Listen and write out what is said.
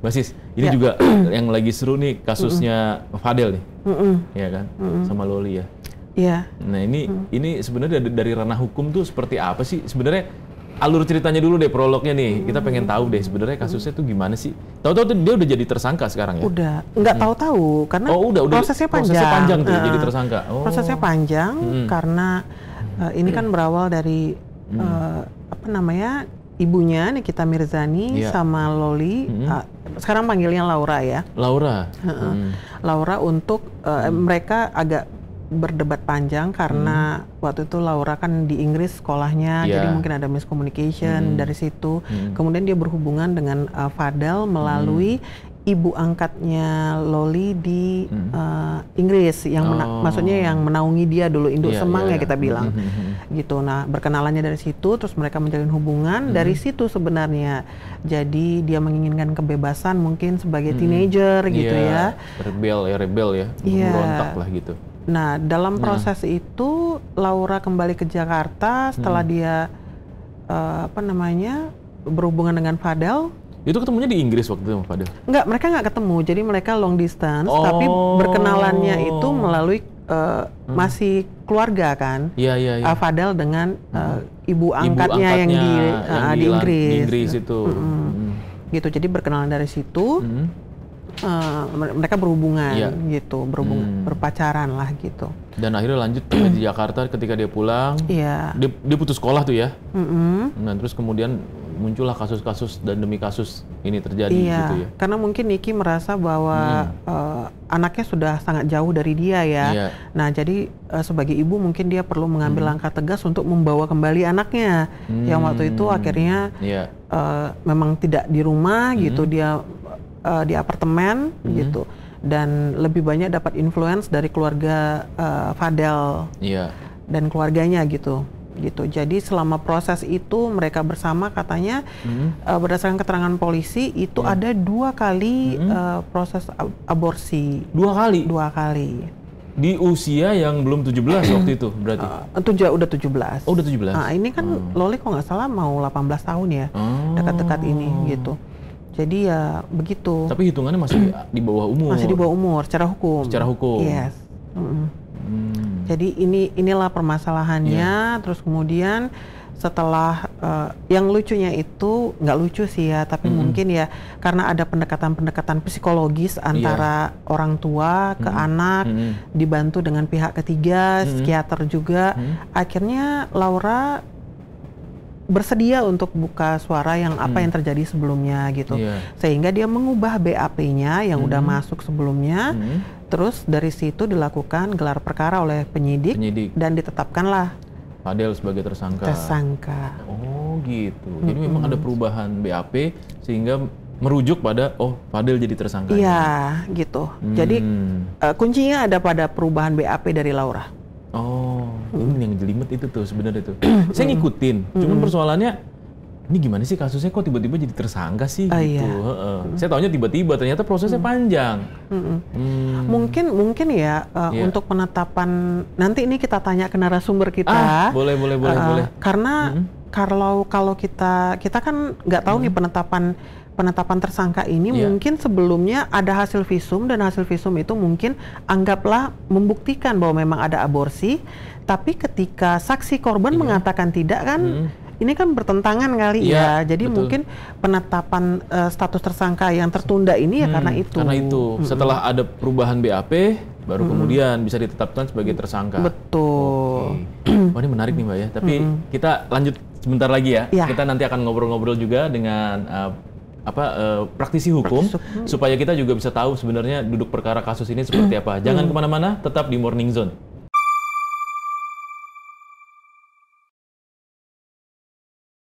Basis, ini juga yang lagi seru nih kasusnya Fadel nih, ya kan, sama Loli ya. Iya. Nah ini sebenarnya dari ranah hukum tuh seperti apa sih sebenarnya? Alur ceritanya dulu deh, prolognya nih. Kita pengen tahu deh sebenarnya kasusnya tuh gimana sih? Tahu-tahu dia udah jadi tersangka sekarang ya? Udah, nggak tahu-tahu karena prosesnya panjang. Prosesnya panjang tuh jadi tersangka. Prosesnya panjang karena ini kan berawal dari apa namanya, ibunya Nikita Mirzani sama Loli. Sekarang panggilnya Laura ya. Laura. Laura untuk mereka agak berdebat panjang karena waktu itu Laura kan di Inggris sekolahnya, jadi mungkin ada miscommunication dari situ. Kemudian dia berhubungan dengan Fadel melalui ibu angkatnya Loli di Inggris, yang maksudnya yang menaungi dia dulu, induk semang ya kita bilang. Gitu. Nah, berkenalannya dari situ, terus mereka menjalin hubungan dari situ sebenarnya. Jadi dia menginginkan kebebasan mungkin sebagai teenager gitu ya. Rebel ya, memberontak lah gitu. Nah, dalam proses itu Laura kembali ke Jakarta setelah dia apa namanya, berhubungan dengan Fadel. Itu ketemunya di Inggris waktu itu sama Fadel? Enggak, mereka nggak ketemu. Jadi mereka long distance, tapi berkenalannya itu melalui masih keluarga kan. Fadel dengan ibu angkatnya yang di Inggris. Di Inggris itu. Gitu. Jadi berkenalan dari situ. Mereka berhubungan gitu, berpacaran lah gitu. Dan akhirnya lanjut di Jakarta ketika dia pulang. Dia putus sekolah tuh ya. Nah, terus kemudian muncullah kasus-kasus dan demi kasus ini terjadi gitu ya. Karena mungkin Niki merasa bahwa anaknya sudah sangat jauh dari dia ya. Nah, jadi sebagai ibu mungkin dia perlu mengambil langkah tegas untuk membawa kembali anaknya. Yang waktu itu akhirnya memang tidak di rumah gitu, dia di apartemen gitu, dan lebih banyak dapat influence dari keluarga Fadel dan keluarganya gitu. Jadi selama proses itu mereka bersama katanya berdasarkan keterangan polisi itu ada 2 kali proses aborsi. 2 kali? 2 kali. Di usia yang belum 17 waktu itu berarti? Udah 17. Oh, udah 17? Nah, ini kan Loli kok nggak salah mau 18 tahun ya, dekat-dekat ini gitu. Jadi ya begitu. Tapi hitungannya masih di bawah umur? Masih di bawah umur, secara hukum. Secara hukum? Yes. Jadi inilah permasalahannya. Terus kemudian setelah yang lucunya itu, nggak lucu sih ya, tapi mungkin ya karena ada pendekatan-pendekatan psikologis antara orang tua ke anak, dibantu dengan pihak ketiga, psikiater juga. Akhirnya Laura bersedia untuk buka suara yang apa yang terjadi sebelumnya gitu. Sehingga dia mengubah BAP-nya yang udah masuk sebelumnya. Terus dari situ dilakukan gelar perkara oleh penyidik. Dan ditetapkanlah Fadel sebagai tersangka. Oh gitu. Jadi memang ada perubahan BAP sehingga merujuk pada Fadel jadi tersangka. Iya, gitu. Jadi kuncinya ada pada perubahan BAP dari Laura. Ini yang jelimet itu tuh sebenarnya tuh. Saya ngikutin, cuman persoalannya ini gimana sih kasusnya kok tiba-tiba jadi tersangka sih gitu. Saya taunya tiba-tiba, ternyata prosesnya panjang. Mungkin ya untuk penetapan, nanti ini kita tanya ke narasumber kita. Boleh. Karena kalau kita kan nggak tahu nih penetapan tersangka ini mungkin sebelumnya ada hasil visum, dan hasil visum itu mungkin anggaplah membuktikan bahwa memang ada aborsi, tapi ketika saksi korban mengatakan tidak kan, ini kan bertentangan kali ya. Jadi mungkin penetapan status tersangka yang tertunda ini ya karena itu. Karena itu setelah ada perubahan BAP baru kemudian bisa ditetapkan sebagai tersangka. Betul. Wah, ini menarik nih Mbak ya. Tapi kita lanjut sebentar lagi ya. Kita nanti akan ngobrol-ngobrol juga dengan praktisi hukum supaya kita juga bisa tahu sebenarnya duduk perkara kasus ini seperti apa. Jangan kemana-mana, tetap di Morning Zone.